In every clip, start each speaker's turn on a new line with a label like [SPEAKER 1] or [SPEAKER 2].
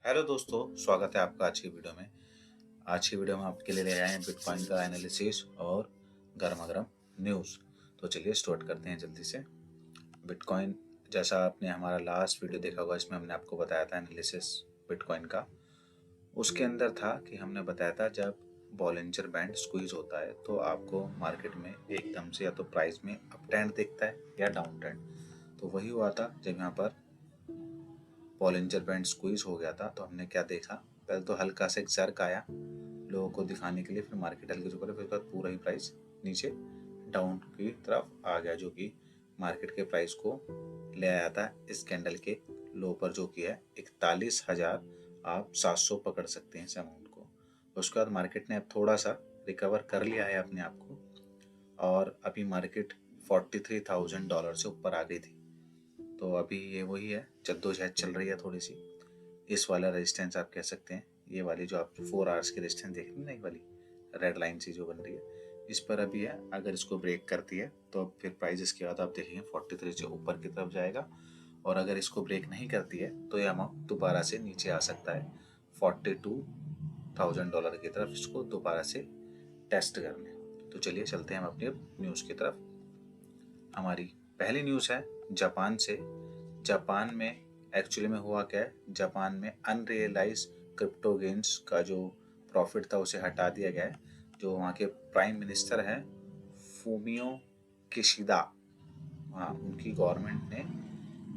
[SPEAKER 1] Hello दोस्तों, स्वागत है आपका आज की वीडियो में। आज की वीडियो में आपके लिए ले आए हैं बिटकॉइन का एनालिसिस और गर्मा गर्म न्यूज़। तो चलिए स्टार्ट करते हैं जल्दी से। बिटकॉइन, जैसा आपने हमारा लास्ट वीडियो देखा होगा, इसमें हमने आपको बताया था एनालिसिस बिटकॉइन का। उसके अंदर था कि हमने बताया था जब बॉलिंजर बैंड स्क्वीज होता है तो आपको मार्केट में एकदम से या तो प्राइस में अप ट्रेंड दिखता है या डाउन ट्रेंड। तो वही हुआ था जब यहाँ पर बॉलिंजर बैंड स्क्वीज हो गया था। तो हमने क्या देखा, पहले तो हल्का सा एक जर्क आया लोगों को दिखाने के लिए, फिर मार्केट हल्के से ऊपर, फिर उसके बाद पूरा ही प्राइस नीचे डाउन की तरफ आ गया, जो कि मार्केट के प्राइस को ले आया था इस कैंडल के लो पर, जो कि है 41,000 आप 700 पकड़ सकते हैं इस अमाउंट को। उसके बाद मार्केट ने अब थोड़ा सा रिकवर कर लिया है अपने आप को, और अभी मार्केट $43,000 से ऊपर आ गई थी। तो अभी ये वही है, जद्दोजहद चल रही है थोड़ी सी। इस वाला रेजिस्टेंस आप कह सकते हैं, ये वाली जो आप 4 आवर्स की रेजिस्टेंस देख रहे हैं ना, ये वाली रेड लाइन सी जो बन रही है, इस पर अभी है। अगर इसको ब्रेक करती है तो फिर प्राइस इसके बाद आप देखेंगे 43 से ऊपर की तरफ जाएगा, और अगर इसको ब्रेक नहीं करती है तो ये अमाउंट दोबारा से नीचे आ सकता है $42,000 की तरफ, इसको दोबारा से टेस्ट करने। तो चलिए चलते हैं हम अपनी न्यूज़ की तरफ। हमारी पहली न्यूज़ है जापान से। जापान में एक्चुअली में हुआ क्या है, जापान में अनरियलाइज क्रिप्टो गेन्स का जो प्रॉफिट था उसे हटा दिया गया है। जो वहाँ के प्राइम मिनिस्टर हैं फूमियो किशिदा, हाँ, उनकी गवर्नमेंट ने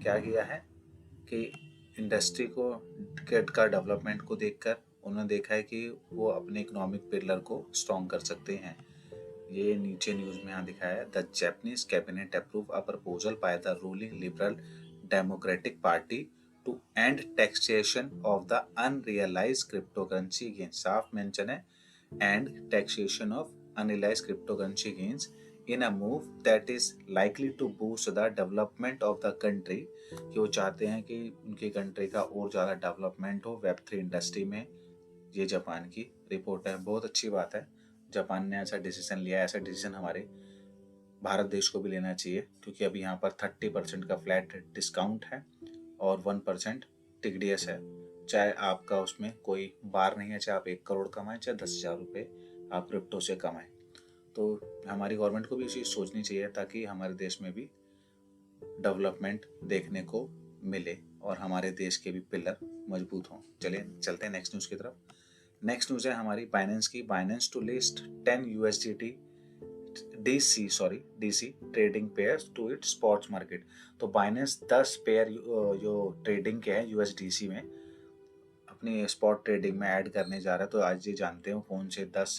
[SPEAKER 1] क्या किया है कि इंडस्ट्री को का डेवलपमेंट को देखकर उन्होंने देखा है कि वो अपने इकोनॉमिक पिलर को स्ट्रॉन्ग कर सकते हैं। ये नीचे न्यूज़ में यहाँ दिखाया है, the Japanese cabinet approve a proposal by the ruling Liberal Democratic Party to end taxation of the unrealised cryptocurrency gains. साफ मेंशन है, end taxation of unrealised cryptocurrency gains in a move that is likely to boost the development of the country. कि वो चाहते हैं कि उनकी country का और ज़्यादा डेवलपमेंट हो वेब 3 इंडस्ट्री में। ये जापान की रिपोर्ट है, बहुत अच्छी बात है। जापान ने ऐसा डिसीजन लिया है, ऐसा डिसीजन हमारे भारत देश को भी लेना चाहिए, क्योंकि अभी यहाँ पर 30% का फ्लैट डिस्काउंट है और 1% टीडीएस है। चाहे आपका उसमें कोई बार नहीं है, चाहे आप 1 करोड़ कमाएं, चाहे 10,000 रुपये आप क्रिप्टो से कमाएं। तो हमारी गवर्नमेंट को भी इसी सोचनी चाहिए ताकि हमारे देश में भी डेवलपमेंट देखने को मिले और हमारे देश के भी पिलर मजबूत हों। चलिए चलते हैं नेक्स्ट न्यूज़ की तरफ। नेक्स्ट न्यूज़ है हमारी बाइनेंस की। Binance to list 10 USDT DC trading pairs to it spots market. तो बाइनेंस 10 पेयर जो ट्रेडिंग के हैं यूएसडीसी में अपनी स्पॉट ट्रेडिंग में ऐड करने जा रहा है। तो आज ये जानते हो कौन से 10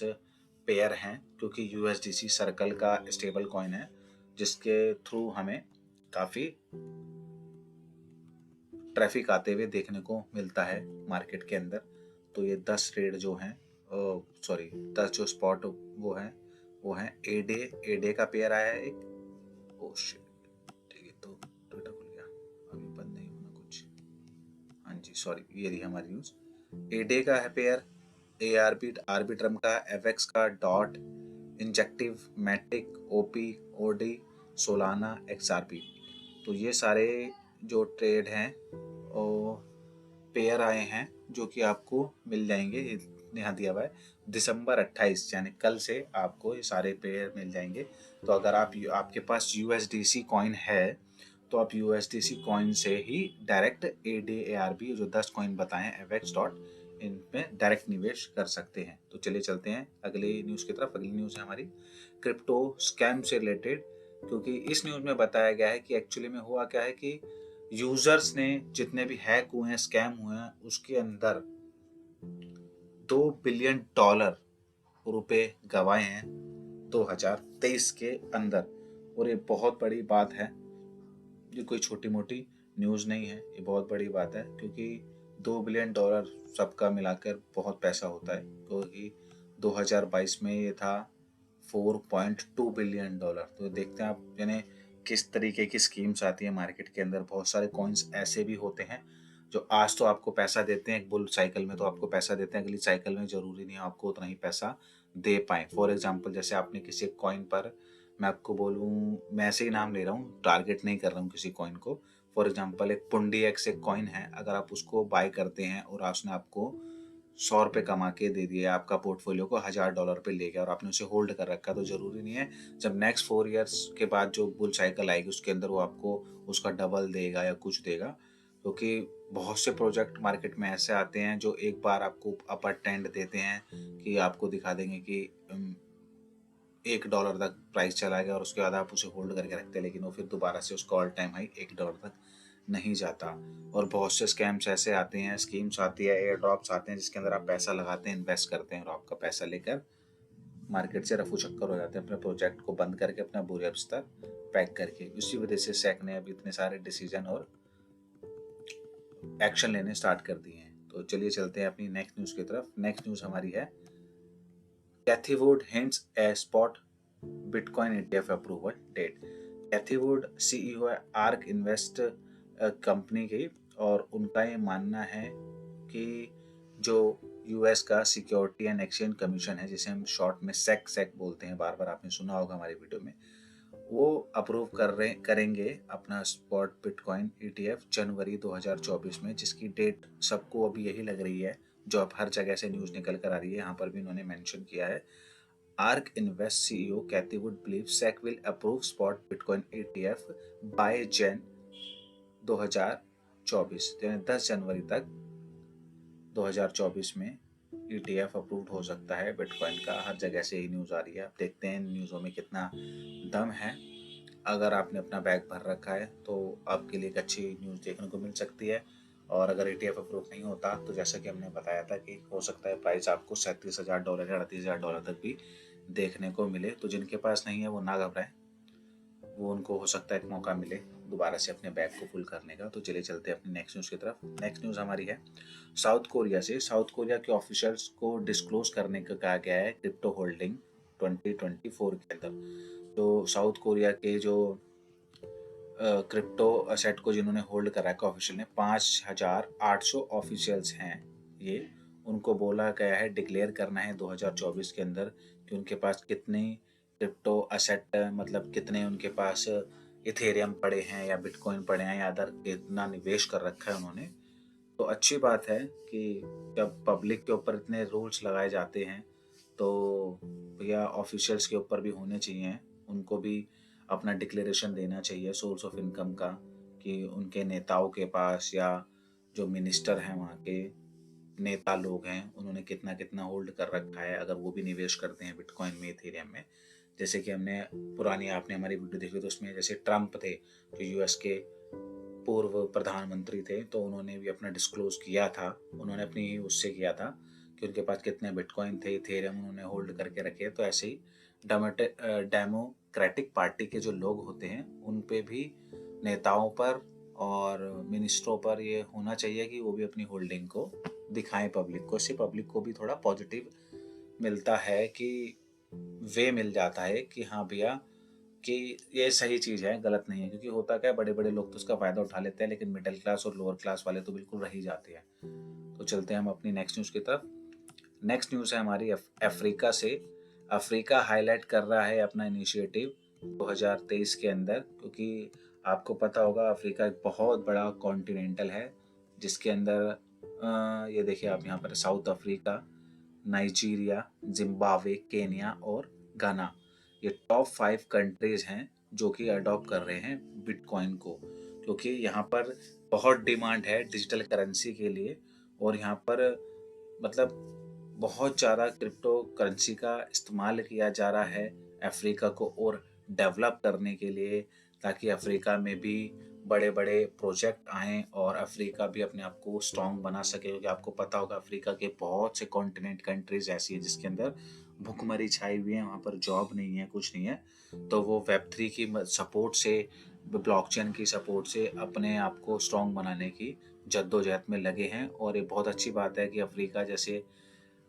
[SPEAKER 1] पेयर हैं, क्योंकि यूएसडीसी सर्कल का स्टेबल कॉइन है जिसके थ्रू हमें काफ़ी ट्रैफिक आते हुए देखने को मिलता है मार्केट के अंदर। तो ये 10 ट्रेड जो हैं, 10 जो स्पॉट वो हैं एडे का पेयर आया है एक। ओ शिट, ठीक है, तो ट्विटर खुल गया, अभी बंद नहीं होना कुछ। हाँ जी सॉरी, ये रही हमारी न्यूज़। एडे का है पेयर, आरबिट्रम का, एफएक्स का, DOT, Injective, Matic, OP, OD, Solana, XRP. तो ये सारे जो ट्रेड हैं वो पेयर आए हैं जो कि आपको मिल जाएंगे। यहाँ दिया हुआ है दिसंबर 28, यानी कल से आपको ये सारे पेयर मिल जाएंगे। तो अगर आपके पास यूएसडीसी कॉइन है तो आप यूएसडीसी कॉइन से ही डायरेक्ट एडीएआरबी जो 10 कॉइन बताए हैं एवेक्स डॉट, इन पे डायरेक्ट निवेश कर सकते हैं। तो चलिए चलते हैं अगली न्यूज़ की तरफ। अगली न्यूज़ है हमारी क्रिप्टो स्कैम से रिलेटेड, क्योंकि इस न्यूज़ में बताया गया है कि एक्चुअली में हुआ क्या है कि यूजर्स ने जितने भी हैक हुए हैं, स्कैम हुए हैं, उसके अंदर $2 बिलियन रुपए गंवाए हैं 2023 के अंदर। और ये बहुत बड़ी बात है, ये कोई छोटी मोटी न्यूज़ नहीं है, ये बहुत बड़ी बात है, क्योंकि $2 बिलियन सबका मिलाकर बहुत पैसा होता है। क्योंकि 2022 में ये था $4.2 बिलियन। तो देखते हैं आप, यानी किस तरीके की स्कीम्स आती है मार्केट के अंदर। बहुत सारे कॉइन्स ऐसे भी होते हैं जो आज तो आपको पैसा देते हैं, एक बुल साइकिल में तो आपको पैसा देते हैं, अगली साइकिल में जरूरी नहीं आपको उतना ही पैसा दे पाए। फॉर एग्जाम्पल, जैसे आपने किसी कॉइन पर मैं आपको बोलूँ, मैं ऐसे ही नाम ले रहा हूँ, टारगेट नहीं कर रहा हूँ किसी कॉइन को। फॉर एग्ज़ाम्पल एक पुंडी एक्स एक कॉइन है, अगर आप उसको बाय करते हैं और उसने आपको ₹100 कमा के दे दिए, आपका पोर्टफोलियो को $1000 पे ले गया और आपने उसे होल्ड कर रखा, तो ज़रूरी नहीं है जब नेक्स्ट 4 इयर्स के बाद जो बुल साइकिल आएगी उसके अंदर वो आपको उसका डबल देगा या कुछ देगा। क्योंकि बहुत से प्रोजेक्ट मार्केट में ऐसे आते हैं जो एक बार आपको अपर ट्रेंड देते हैं कि आपको दिखा देंगे कि $1 तक प्राइस चला गया और उसके बाद आप उसे होल्ड करके रखते हैं, लेकिन वो फिर दोबारा से उसका ऑल टाइम हाई $1 तक नहीं जाता। और बहुत से स्कैम्स ऐसे आते हैं, स्कीम्स आती है, एयर ड्रॉप्स आते हैं जिसके अंदर आप पैसा लगाते हैं, इन्वेस्ट करते हैं और आपका पैसा लेकर मार्केट से रफू चक्कर हो जाते हैं, अपने प्रोजेक्ट को बंद करके अपना बुरे बिस्तर पैक करके। इसी वजह से SEC ने अभी इतने सारे डिसीजन और एक्शन लेने स्टार्ट कर दिए हैं। तो चलिए चलते हैं अपनी नेक्स्ट न्यूज़ की तरफ। नेक्स्ट न्यूज़ हमारी है Cathie Wood hints a spot bitcoin ETF approval date. Cathie Wood CEO है आर्क इन्वेस्ट कंपनी की, और उनका ये मानना है कि जो US का सिक्योरिटी एंड एक्सचेंज कमीशन है, जिसे हम शॉर्ट में सेक बोलते हैं, बार बार आपने सुना होगा हमारी वीडियो में, वो अप्रूव करेंगे अपना स्पॉट बिटकॉइन ETF जनवरी 2024 में, जिसकी डेट सबको अभी यही लग रही है, जो अब हर जगह से न्यूज़ निकल कर आ रही है। यहाँ पर भी इन्होंने मेंशन किया है, ARK Invest CEO Cathie Wood believes SEC will approve spot Bitcoin ETF by Jan 2024, यानी 10 जनवरी तक 2024 में ETF अप्रूव हो सकता है बिटकॉइन का। हर जगह से ही न्यूज़ आ रही है, आप देखते हैं न्यूज़ों में कितना दम है। अगर आपने अपना बैग भर रखा है तो आपके लिए एक अच्छी न्यूज़ देखने को मिल सकती है। और अगर ETF अप्रूव नहीं होता तो जैसा कि हमने बताया था कि हो सकता है प्राइस आपको $37,000 या $38,000 तक भी देखने को मिले। तो जिनके पास नहीं है वो ना घबराएं, वो उनको हो सकता है एक मौका मिले दोबारा से अपने बैग को फुल करने का। तो चलिए चलते हैं अपनी नेक्स्ट न्यूज़ की तरफ। नेक्स्ट न्यूज़ हमारी है साउथ कोरिया से। साउथ कोरिया के ऑफिशियल्स को डिस्क्लोज करने का कहा गया है क्रिप्टो होल्डिंग 2024 के अंदर। तो साउथ कोरिया के जो क्रिप्टो असेट को जिन्होंने होल्ड कर रखा ऑफिशियल ने, 5,800 ऑफिशियल्स हैं ये, उनको बोला गया है डिक्लेयर करना है 2024 के अंदर कि उनके पास कितने क्रिप्टो असेट, मतलब कितने उनके पास इथेरियम पड़े हैं या बिटकॉइन पड़े हैं या अदर कितना निवेश कर रखा है उन्होंने। तो अच्छी बात है कि जब पब्लिक के ऊपर इतने रूल्स लगाए जाते हैं तो भैया ऑफिशियल्स के ऊपर भी होने चाहिए, उनको भी अपना डिक्लेरेशन देना चाहिए सोर्स ऑफ इनकम का, कि उनके नेताओं के पास या जो मिनिस्टर हैं वहाँ के नेता लोग हैं उन्होंने कितना कितना होल्ड कर रखा है, अगर वो भी निवेश करते हैं बिटकॉइन में, इथेरियम में। जैसे कि हमने पुरानी आपने हमारी वीडियो देखी तो उसमें जैसे ट्रम्प थे जो US के पूर्व प्रधानमंत्री थे, तो उन्होंने भी अपना डिस्क्लोज किया था, उन्होंने अपनी उससे किया था कि उनके पास कितने बिटकॉइन थे, इथेरियम उन्होंने होल्ड करके रखे। तो ऐसे ही डेमोक्रेटिक पार्टी के जो लोग होते हैं उन पे भी, नेताओं पर और मिनिस्टरों पर ये होना चाहिए कि वो भी अपनी होल्डिंग को दिखाएं पब्लिक को। इससे पब्लिक को भी थोड़ा पॉजिटिव मिलता है कि वे मिल जाता है कि हाँ भैया कि ये सही चीज़ है, गलत नहीं है। क्योंकि होता क्या है, बड़े बड़े लोग तो उसका फ़ायदा उठा लेते हैं, लेकिन मिडिल क्लास और लोअर क्लास वाले तो बिल्कुल रह ही जाते हैं। तो चलते हैं हम अपनी नेक्स्ट न्यूज़ की तरफ। नेक्स्ट न्यूज़ है हमारी अफ्रीका से। अफ्रीका हाईलाइट कर रहा है अपना इनिशिएटिव 2023 के अंदर, क्योंकि आपको पता होगा अफ्रीका एक बहुत बड़ा कॉन्टिनेंटल है, जिसके अंदर ये देखिए आप यहाँ पर south Africa, Nigeria, Zimbabwe, Kenya और घाना, ये टॉप 5 कंट्रीज हैं जो कि अडॉप्ट कर रहे हैं बिटकॉइन को, क्योंकि यहाँ पर बहुत डिमांड है डिजिटल करेंसी के लिए। और यहाँ पर मतलब बहुत ज़्यादा क्रिप्टो करेंसी का इस्तेमाल किया जा रहा है अफ्रीका को और डेवलप करने के लिए, ताकि अफ्रीका में भी बड़े बड़े प्रोजेक्ट आएँ और अफ्रीका भी अपने आप को स्ट्रॉन्ग बना सके। क्योंकि आपको पता होगा अफ्रीका के बहुत से कॉन्टिनेंट कंट्रीज ऐसी है जिसके अंदर भुखमरी छाई हुई है, वहाँ पर जॉब नहीं है, कुछ नहीं है। तो वो वेब3 की सपोर्ट से, ब्लॉकचेन की सपोर्ट से अपने आप को स्ट्रॉन्ग बनाने की जद्दोजहद में लगे हैं। और ये बहुत अच्छी बात है कि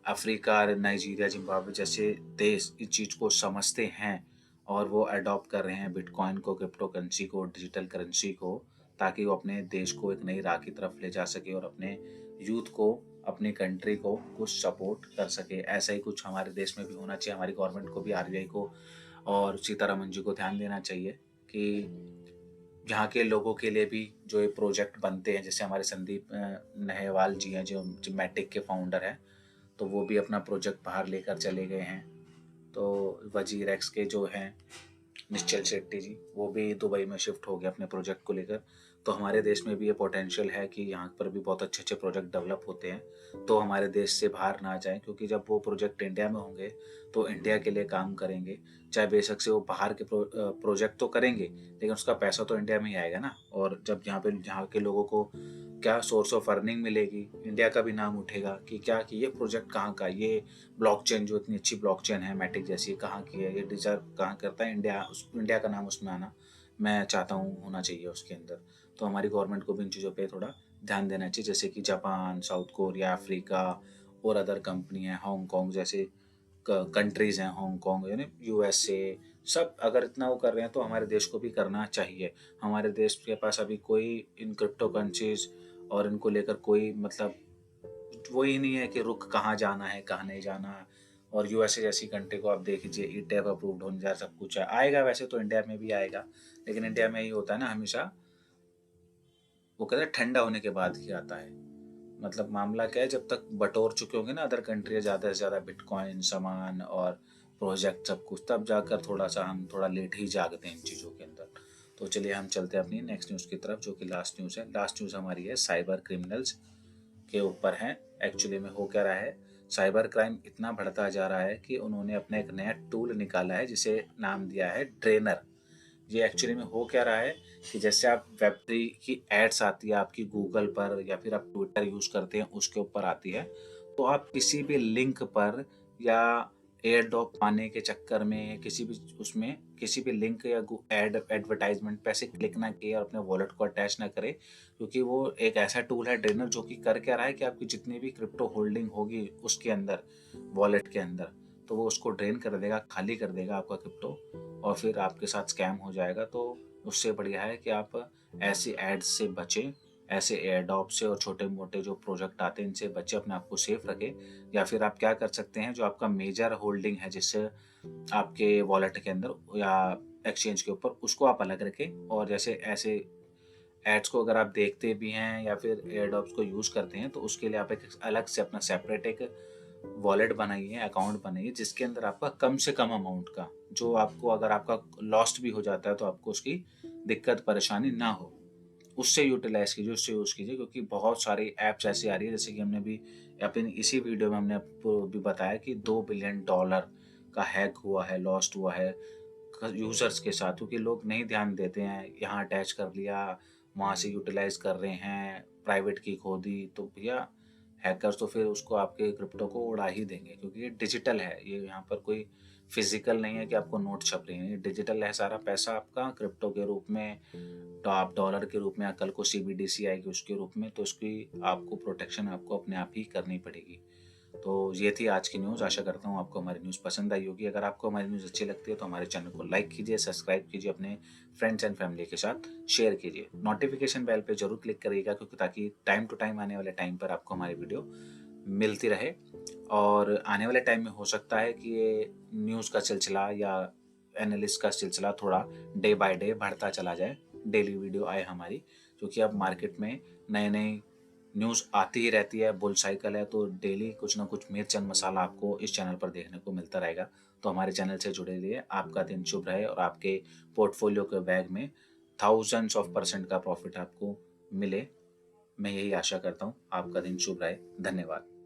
[SPEAKER 1] अफ्रीका, नाइजीरिया, जिम्बाब्वे जैसे देश इस चीज़ को समझते हैं और वो अडॉप्ट कर रहे हैं बिटकॉइन को, क्रिप्टो करेंसी को, डिजिटल करेंसी को, ताकि वो अपने देश को एक नई राह की तरफ ले जा सके और अपने यूथ को, अपनी कंट्री को कुछ सपोर्ट कर सके। ऐसा ही कुछ हमारे देश में भी होना चाहिए, हमारी गवर्नमेंट को भी, RBI को और सीतारमन जी को ध्यान देना चाहिए कि यहाँ के लोगों के लिए भी जो ये प्रोजेक्ट बनते हैं, जैसे हमारे संदीप नहेवाल जी हैं जो मैटिक के फाउंडर हैं, तो वो भी अपना प्रोजेक्ट बाहर लेकर चले गए हैं। तो वजीर एक्स के जो हैं निश्चल शेट्टी जी, वो भी दुबई में शिफ्ट हो गए अपने प्रोजेक्ट को लेकर। तो हमारे देश में भी ये पोटेंशियल है कि यहाँ पर भी बहुत अच्छे अच्छे प्रोजेक्ट डेवलप होते हैं, तो हमारे देश से बाहर ना जाएं, क्योंकि जब वो प्रोजेक्ट इंडिया में होंगे तो इंडिया के लिए काम करेंगे। चाहे बेशक से वो बाहर के प्रोजेक्ट तो करेंगे, लेकिन उसका पैसा तो इंडिया में ही आएगा ना। और जब यहाँ के लोगों को क्या सोर्स ऑफ अर्निंग मिलेगी, इंडिया का भी नाम उठेगा कि क्या कि ये प्रोजेक्ट कहाँ का, ये ब्लॉकचेन जो इतनी अच्छी ब्लॉकचेन है मैटिक जैसी, कहाँ की है, ये डिजर्व कहाँ करता है, इंडिया का नाम उसमें आना मैं चाहता हूँ होना चाहिए उसके अंदर। तो हमारी गवर्नमेंट को भी इन चीज़ों पे थोड़ा ध्यान देना चाहिए, जैसे कि जापान, साउथ कोरिया, अफ्रीका और अदर कंपनी है, हांगकॉन्ग जैसे कंट्रीज़ हैं, हांगकॉन्ग यानी यूएसए, सब अगर इतना वो कर रहे हैं तो हमारे देश को भी करना चाहिए। हमारे देश के पास अभी कोई इन क्रिप्टो करेंसीज और इनको लेकर कोई मतलब वो ही नहीं है कि रुख कहाँ जाना है कहाँ नहीं जाना है। और यूएसए जैसी कंट्री को आप देख लीजिए, ई टैप अप्रूव्ड होने जा सब कुछ है, आएगा वैसे तो इंडिया में भी आएगा, लेकिन इंडिया में ही होता है ना हमेशा, वो कहते हैं ठंडा होने के बाद ही आता है। मतलब मामला क्या है, जब तक बटोर चुके होंगे ना अदर कंट्री ज़्यादा से ज़्यादा बिटकॉइन सामान और प्रोजेक्ट सब कुछ, तब जाकर हम थोड़ा लेट ही जागते हैं इन चीज़ों के अंदर। तो चलिए हम चलते हैं अपनी नेक्स्ट न्यूज़ की तरफ, जो कि लास्ट न्यूज़ है। लास्ट न्यूज़ हमारी है साइबर क्रिमिनल्स के ऊपर है। एक्चुअली में हो क्या रहा है, साइबर क्राइम इतना बढ़ता जा रहा है कि उन्होंने अपना एक नया टूल निकाला है जिसे नाम दिया है ड्रेनर। ये एक्चुअली में हो क्या रहा है कि जैसे आप वेब3 की एड्स आती है आपकी गूगल पर या फिर आप ट्विटर यूज़ करते हैं उसके ऊपर आती है, तो आप किसी भी लिंक पर या एयर ड्रॉप पाने के चक्कर में किसी भी उसमें किसी भी लिंक या एडवर्टाइजमेंट पे ऐसे क्लिक ना किए और अपने वॉलेट को अटैच ना करें, क्योंकि वो एक ऐसा टूल है ड्रेनर जो कि कर क्या रहा है कि आपकी जितनी भी क्रिप्टो होल्डिंग होगी उसके अंदर, वॉलेट के अंदर, तो वो उसको ड्रेन कर देगा, खाली कर देगा आपका क्रिप्टो, और फिर आपके साथ स्कैम हो जाएगा। तो उससे बढ़िया है कि आप ऐसी एड्स से बचें, ऐसे एयरड्रॉप से और छोटे मोटे जो प्रोजेक्ट आते हैं इनसे बचें, अपने आप को सेफ रखें। या फिर आप क्या कर सकते हैं, जो आपका मेजर होल्डिंग है जिससे आपके वॉलेट के अंदर या एक्सचेंज के ऊपर, उसको आप अलग रखें। और जैसे ऐसे एड्स को अगर आप देखते भी हैं या फिर एयरड्रॉप्स को यूज़ करते हैं, तो उसके लिए आप एक अलग से अपना सेपरेट एक वॉलेट बनाइए, अकाउंट बनाइए, जिसके अंदर आपका कम से कम अमाउंट का, जो आपको अगर आपका लॉस्ट भी हो जाता है तो आपको उसकी दिक्कत परेशानी ना हो, उससे यूटिलाइज कीजिए, उससे यूज़ कीजिए। क्योंकि बहुत सारी ऐप्स ऐसी आ रही है, जैसे कि हमने भी अपनी इसी वीडियो में हमने आपको भी बताया कि $2 बिलियन का हैक हुआ है, लॉस्ट हुआ है यूज़र्स के साथ, क्योंकि लोग नहीं ध्यान देते हैं, यहाँ अटैच कर लिया, वहाँ से यूटिलाइज कर रहे हैं, प्राइवेट की खो दी, तो भैया हैकर्स तो फिर उसको आपके क्रिप्टो को उड़ा ही देंगे, क्योंकि ये डिजिटल है, ये यहाँ पर कोई फिजिकल नहीं है कि आपको नोट छप रहे हैं, ये डिजिटल है, सारा पैसा आपका क्रिप्टो के रूप में, तो आप डॉलर के रूप में या कल को सीबीडीसी आएगी उसके रूप में, तो उसकी आपको प्रोटेक्शन आपको अपने आप ही करनी पड़ेगी। तो ये थी आज की न्यूज़। आशा करता हूँ आपको हमारी न्यूज़ पसंद आई होगी। अगर आपको हमारी न्यूज़ अच्छी लगती है तो हमारे चैनल को लाइक कीजिए, सब्सक्राइब कीजिए, अपने फ्रेंड्स एंड फैमिली के साथ शेयर कीजिए, नोटिफिकेशन बेल पे जरूर क्लिक करिएगा, क्योंकि ताकि टाइम टू टाइम आने वाले टाइम पर आपको हमारी वीडियो मिलती रहे। और आने वाले टाइम में हो सकता है कि ये न्यूज़ का सिलसिला या एनालिस्ट का सिलसिला थोड़ा डे बाय डे बढ़ता चला जाए, डेली वीडियो आए हमारी, क्योंकि अब मार्केट में नए नए न्यूज़ आती ही रहती है, बुल साइकिल है, तो डेली कुछ ना कुछ मिर्च एंड मसाला आपको इस चैनल पर देखने को मिलता रहेगा। तो हमारे चैनल से जुड़े रहिए। आपका दिन शुभ रहे और आपके पोर्टफोलियो के बैग में थाउजेंड्स ऑफ % का प्रॉफिट आपको मिले। मैं यही आशा करता हूँ। आपका दिन शुभ रहे। धन्यवाद।